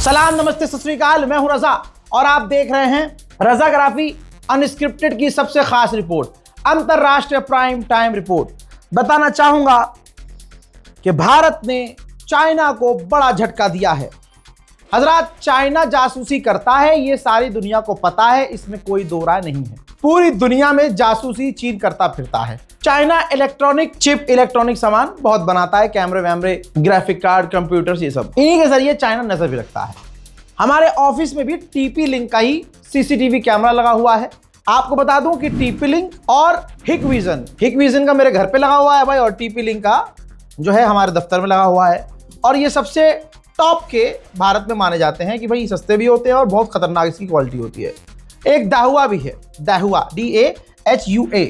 सलाम, नमस्ते, सत श्री अकाल। मैं हूं रजा और आप देख रहे हैं रजाग्राफी अनस्क्रिप्टेड की सबसे खास रिपोर्ट, अंतरराष्ट्रीय प्राइम टाइम रिपोर्ट। बताना चाहूंगा कि भारत ने चाइना को बड़ा झटका दिया है। हजरात, चाइना जासूसी करता है, ये सारी दुनिया को पता है, इसमें कोई दो राय नहीं है। पूरी दुनिया में जासूसी चीन करता फिरता है। चाइना इलेक्ट्रॉनिक चिप, इलेक्ट्रॉनिक सामान बहुत बनाता है, कैमरे वैमरे, ग्राफिक कार्ड, कंप्यूटर्स, ये सब इन्हीं के जरिए चाइना नजर भी रखता है। हमारे ऑफिस में भी टीपी लिंक का ही सीसीटीवी कैमरा लगा हुआ है। आपको बता दूं कि टीपी लिंक और हिकविजन का मेरे घर पे लगा हुआ है भाई, और टीपी लिंक का जो है हमारे दफ्तर में लगा हुआ है। और ये सबसे टॉप के भारत में माने जाते हैं कि भाई सस्ते भी होते हैं और बहुत खतरनाक इसकी क्वालिटी होती है। एक दाहुआ भी है, दाहुआ DAHUA।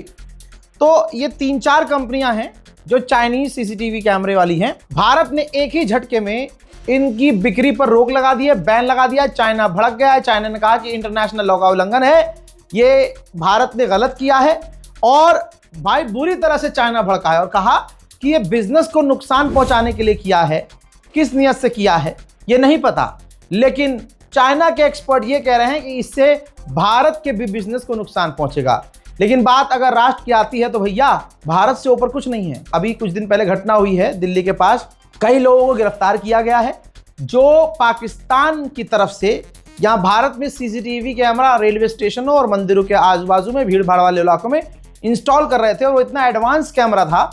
तो ये 3-4 कंपनियां हैं जो चाइनीज सीसीटीवी कैमरे वाली हैं। भारत ने एक ही झटके में इनकी बिक्री पर रोक लगा दी है, बैन लगा दिया। चाइना भड़क गया है। चाइना ने कहा कि इंटरनेशनल लॉ का उल्लंघन है, ये भारत ने गलत किया है। और भाई बुरी तरह से चाइना भड़का है और कहा कि ये बिजनेस को नुकसान पहुंचाने के लिए किया है। किस नियत से किया है ये नहीं पता, लेकिन चाइना के एक्सपर्ट ये कह रहे हैं कि इससे भारत के भी बिजनेस को नुकसान पहुंचेगा। लेकिन बात अगर राष्ट्र की आती है तो भैया भारत से ऊपर कुछ नहीं है। अभी कुछ दिन पहले घटना हुई है दिल्ली के पास, कई लोगों को गिरफ्तार किया गया है जो पाकिस्तान की तरफ से यहाँ भारत में सीसीटीवी कैमरा रेलवे स्टेशनों और मंदिरों के आजू बाजू में, भीड़ भाड़ वाले इलाकों में इंस्टॉल कर रहे थे। और वो इतना एडवांस कैमरा था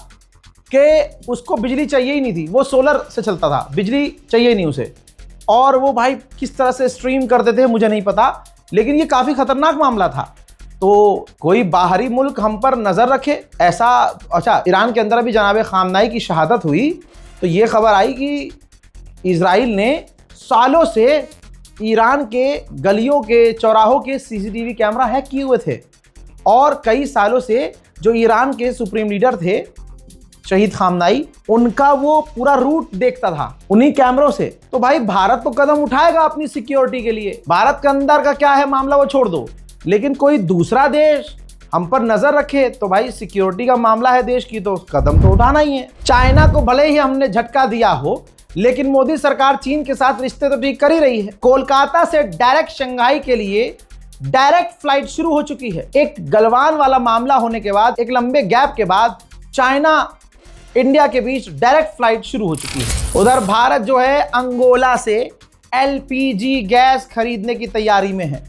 कि उसको बिजली चाहिए ही नहीं थी, वो सोलर से चलता था, बिजली चाहिए नहीं उसे। और वो भाई किस तरह से स्ट्रीम करते थे मुझे नहीं पता, लेकिन ये काफ़ी खतरनाक मामला था। तो कोई बाहरी मुल्क हम पर नज़र रखे ऐसा। अच्छा, ईरान के अंदर अभी जनाब खामनाई की शहादत हुई तो ये खबर आई कि इजराइल ने सालों से ईरान के गलियों के, चौराहों के सीसीटीवी कैमरा हैक किए हुए थे। और कई सालों से जो ईरान के सुप्रीम लीडर थे शहीद खामनाई, उनका वो पूरा रूट देखता था उन्हीं कैमरों से। तो भाई भारत तो कदम उठाएगा अपनी सिक्योरिटी के लिए। भारत के अंदर का क्या है मामला वो छोड़ दो, लेकिन कोई दूसरा देश हम पर नजर रखे तो भाई सिक्योरिटी का मामला है देश की, तो कदम तो उठाना ही है। चाइना को भले ही हमने झटका दिया हो, लेकिन मोदी सरकार चीन के साथ रिश्ते तो ठीक कर ही रही है। कोलकाता से डायरेक्ट शंघाई के लिए डायरेक्ट फ्लाइट शुरू हो चुकी है। एक गलवान वाला मामला होने के बाद, एक लंबे गैप के बाद चाइना इंडिया के बीच डायरेक्ट फ्लाइट शुरू हो चुकी है। उधर भारत जो है अंगोला से LPG गैस खरीदने की तैयारी में है।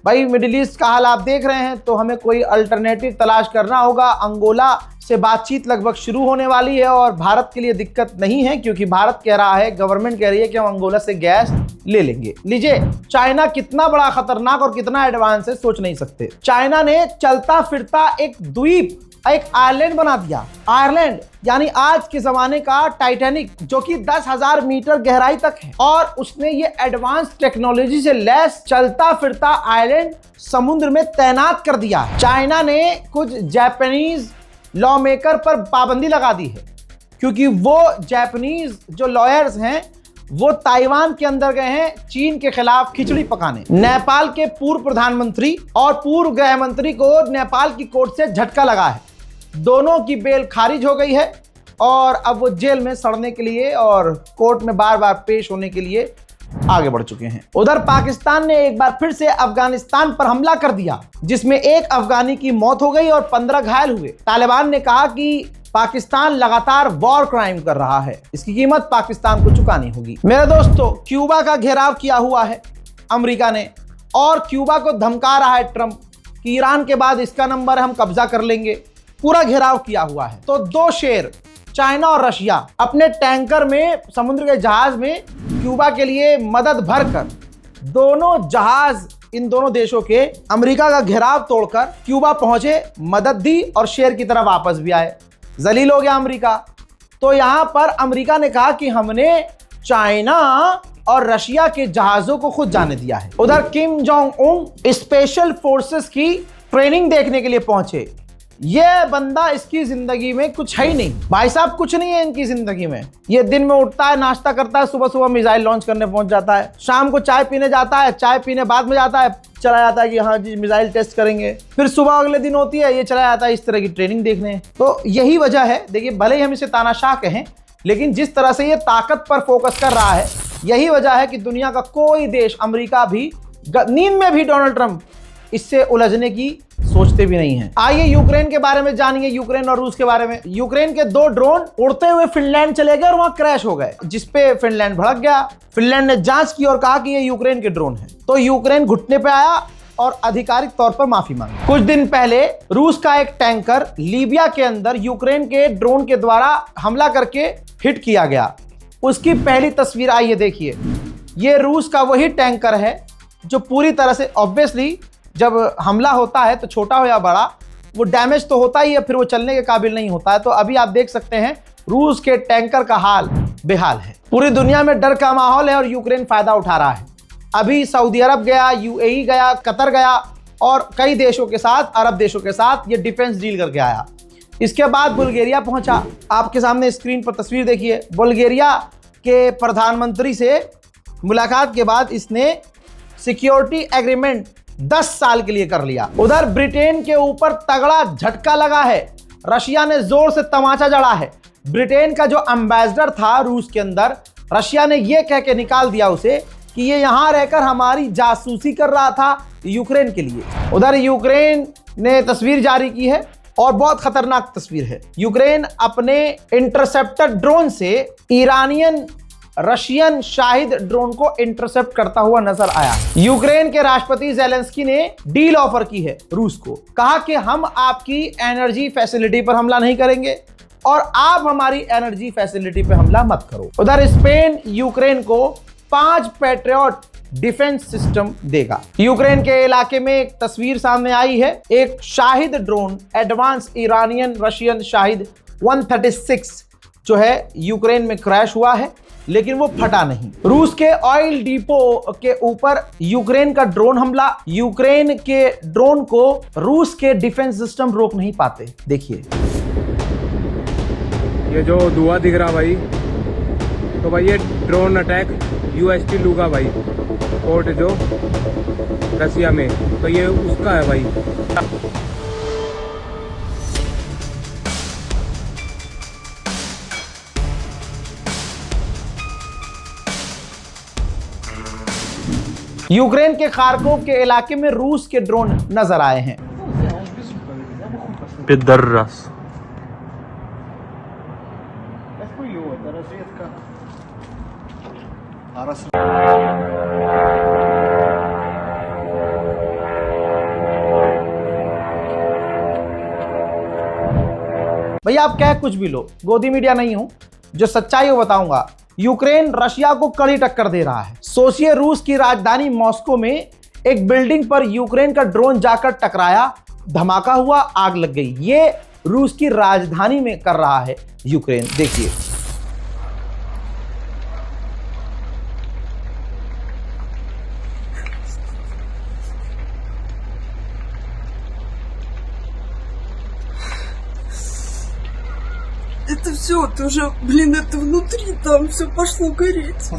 भाई मिडिल ईस्ट का हाल आप देख रहे हैं, तो हमें कोई अल्टरनेटिव तलाश करना होगा। अंगोला से बातचीत लगभग शुरू होने वाली है और भारत के लिए दिक्कत नहीं है, क्योंकि भारत कह रहा है, गवर्नमेंट कह रही है कि हम अंगोला से गैस ले लेंगे। लीजिए, चाइना कितना बड़ा खतरनाक और कितना एडवांस है सोच नहीं सकते। चाइना ने चलता फिरता एक द्वीप, एक आइलैंड बना दिया। आयरलैंड यानी आज के जमाने का टाइटैनिक, जो कि 10,000 मीटर गहराई तक है। और उसने ये एडवांस टेक्नोलॉजी से लैस चलता फिरता आइलैंड समुद्र में तैनात कर दिया है। चाइना ने कुछ जापानीज लॉ मेकर पर पाबंदी लगा दी है, क्योंकि वो जापानीज जो लॉयर्स हैं वो ताइवान के अंदर गए हैं चीन के खिलाफ खिचड़ी पकाने। नेपाल के पूर्व प्रधानमंत्री और पूर्व गृह मंत्री को नेपाल की कोर्ट से झटका लगा है। दोनों की बेल खारिज हो गई है और अब वो जेल में सड़ने के लिए और कोर्ट में बार बार पेश होने के लिए आगे बढ़ चुके हैं। उधर पाकिस्तान ने एक बार फिर से अफगानिस्तान पर हमला कर दिया, जिसमें एक अफगानी की मौत हो गई और 15 घायल हुए। तालिबान ने कहा कि पाकिस्तान लगातार वॉर क्राइम कर रहा है, इसकी कीमत पाकिस्तान को चुकानी होगी। मेरे दोस्तों, क्यूबा का घेराव किया हुआ है अमेरिका ने, और क्यूबा को धमका रहा है ट्रंप कि ईरान के बाद इसका नंबर है, हम कब्जा कर लेंगे। पूरा घेराव किया हुआ है। तो दो शेर, चाइना और रशिया, अपने टैंकर में, समुद्र के जहाज में क्यूबा के लिए मदद भरकर, दोनों जहाज इन दोनों देशों के अमेरिका का घेराव तोड़कर क्यूबा पहुंचे, मदद दी और शेर की तरह वापस भी आए। जलील हो गया अमेरिका। तो यहां पर अमेरिका ने कहा कि हमने चाइना और रशिया के जहाजों को खुद जाने दिया है। उधर Kim Jong Un special forces की ट्रेनिंग देखने के लिए पहुंचे। ये बंदा, इसकी जिंदगी में कुछ है ही नहीं भाई साहब, कुछ नहीं है इनकी जिंदगी में। ये दिन में उठता है, नाश्ता करता है, सुबह सुबह मिसाइल लॉन्च करने पहुंच जाता है, शाम को चाय पीने जाता है, चाय पीने बाद में जाता है, चला जाता है कि हाँ जी मिसाइल टेस्ट करेंगे, फिर सुबह अगले दिन होती है ये चला जाता है इस तरह की ट्रेनिंग देखने। तो यही वजह है, देखिए भले ही हम इसे तानाशाह कहें, लेकिन जिस तरह से ये ताकत पर फोकस कर रहा है, यही वजह है कि दुनिया का कोई देश, अमेरिका भी, नींद में भी डोनाल्ड ट्रंप इससे उलझने की सोचते भी नहीं हैं। आइए यूक्रेन के बारे में जानिए, यूक्रेन और रूस के बारे में। यूक्रेन के 2 ड्रोन उड़ते हुए फिनलैंड चले गए और वहां क्रैश हो गए, जिसपे फिनलैंड भड़क गया। फिनलैंड ने जांच की और कहा कि ये यूक्रेन के ड्रोन हैं। तो यूक्रेन घुटने पे आया और आधिकारिक तौर पर माफी मांगी। कुछ दिन पहले रूस का एक टैंकर लीबिया के अंदर यूक्रेन के ड्रोन के द्वारा हमला करके हिट किया गया। उसकी पहली तस्वीर आइए देखिए। ये रूस का वही टैंकर है जो पूरी तरह से, ऑब्वियसली जब हमला होता है तो छोटा हो या बड़ा, वो डैमेज तो होता ही है, फिर वो चलने के काबिल नहीं होता है। तो अभी आप देख सकते हैं रूस के टैंकर का हाल बेहाल है। पूरी दुनिया में डर का माहौल है और यूक्रेन फायदा उठा रहा है। अभी सऊदी अरब गया, यूएई गया, कतर गया और कई देशों के साथ, अरब देशों के साथ ये डिफेंस डील करके आया। इसके बाद बुल्गारिया पहुंचा। आपके सामने स्क्रीन पर तस्वीर देखिए। बुल्गारिया के प्रधानमंत्री से मुलाकात के बाद इसने सिक्योरिटी एग्रीमेंट 10 साल के लिए कर लिया। उधर ब्रिटेन के ऊपर तगड़ा झटका लगा है। रशिया ने जोर से तमाचा जड़ा है। ब्रिटेन का जो एम्बेसडर था रूस के अंदर, रशिया ने यह कह के निकाल दिया उसे कि ये यहां रहकर हमारी जासूसी कर रहा था यूक्रेन के लिए। उधर यूक्रेन ने तस्वीर जारी की है और बहुत खतरनाक तस्वीर है। यूक्रेन अपने इंटरसेप्टर ड्रोन से ईरानियन रशियन शाहिद ड्रोन को इंटरसेप्ट करता हुआ नजर आया। यूक्रेन के राष्ट्रपति ज़ेलेंस्की ने डील ऑफर की है रूस को। कहा कि हम आपकी एनर्जी फैसिलिटी पर हमला नहीं करेंगे और आप हमारी एनर्जी फैसिलिटी पर हमला मत करो। उधर स्पेन यूक्रेन को 5 पैट्रियट डिफेंस सिस्टम देगा। यूक्रेन के इलाके में एक तस्वीर सामने आई है। एक Shahid drone, advance Iranian Russian Shahid 136 जो है यूक्रेन में क्रैश हुआ है, लेकिन वो फटा नहीं। रूस के ऑयल डिपो के ऊपर यूक्रेन का ड्रोन हमला। यूक्रेन के ड्रोन को रूस के डिफेंस सिस्टम रोक नहीं पाते। देखिए ये जो धुआं दिख रहा भाई, तो भाई ये ड्रोन अटैक यूएसटी लूगा भाई, पोर्ट जो रसिया में, तो ये उसका है भाई। यूक्रेन के खार्कोव के इलाके में रूस के ड्रोन नजर आए हैं। Підарас. भैया आप कह कुछ भी लो, गोदी मीडिया नहीं हूं, जो सच्चाई वो बताऊंगा। यूक्रेन रशिया को कड़ी टक्कर दे रहा है। सोचिए, रूस की राजधानी मॉस्को में एक बिल्डिंग पर यूक्रेन का ड्रोन जाकर टकराया, धमाका हुआ, आग लग गई। ये रूस की राजधानी में कर रहा है यूक्रेन। देखिए Это все, ты уже, блин, это внутри, там все пошло гореть.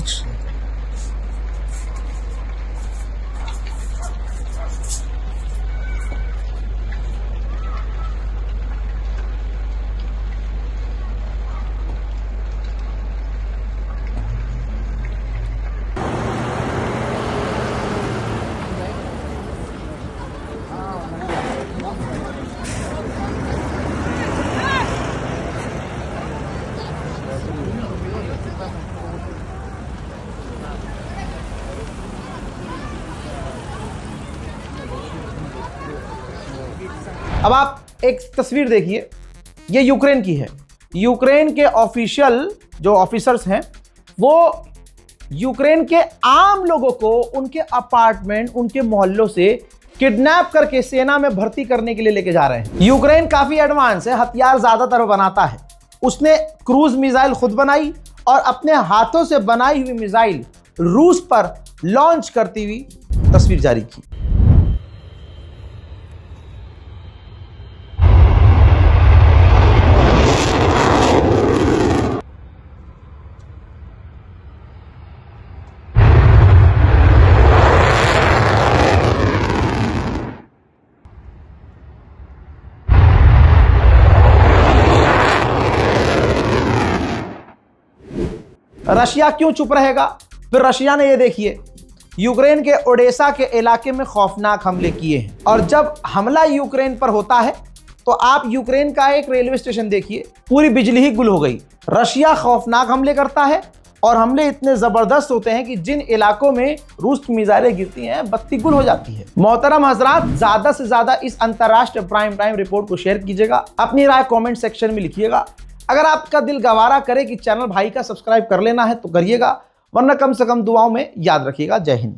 अब आप एक तस्वीर देखिए, ये यूक्रेन की है। यूक्रेन के ऑफिशियल जो ऑफिसर्स हैं, वो यूक्रेन के आम लोगों को उनके अपार्टमेंट, उनके मोहल्लों से किडनैप करके सेना में भर्ती करने के लिए लेके जा रहे हैं। यूक्रेन काफी एडवांस है, हथियार ज्यादातर बनाता है। उसने क्रूज मिसाइल खुद बनाई और अपने हाथों से बनाई हुई मिसाइल रूस पर लॉन्च करती हुई तस्वीर जारी की। रशिया क्यों चुप रहेगा? फिर रशिया ने ये देखिए यूक्रेन के ओडेसा के इलाके में खौफनाक हमले किए हैं। और जब हमला यूक्रेन पर होता है तो आप यूक्रेन का एक रेलवे स्टेशन देखिए, पूरी बिजली ही गुल हो गई। रशिया खौफनाक हमले करता है और हमले इतने जबरदस्त होते हैं कि जिन इलाकों में रूस की मिसाइलें गिरती हैं बत्ती गुल हो जाती है। मोहतरम हजरात, ज्यादा से ज्यादा इस अंतरराष्ट्रीय प्राइम टाइम रिपोर्ट को शेयर कीजिएगा, अपनी राय कमेंट सेक्शन में लिखिएगा। अगर आपका दिल गवारा करे कि चैनल भाई का सब्सक्राइब कर लेना है तो करिएगा, वरना कम से कम दुआओं में याद रखिएगा। जय हिंद।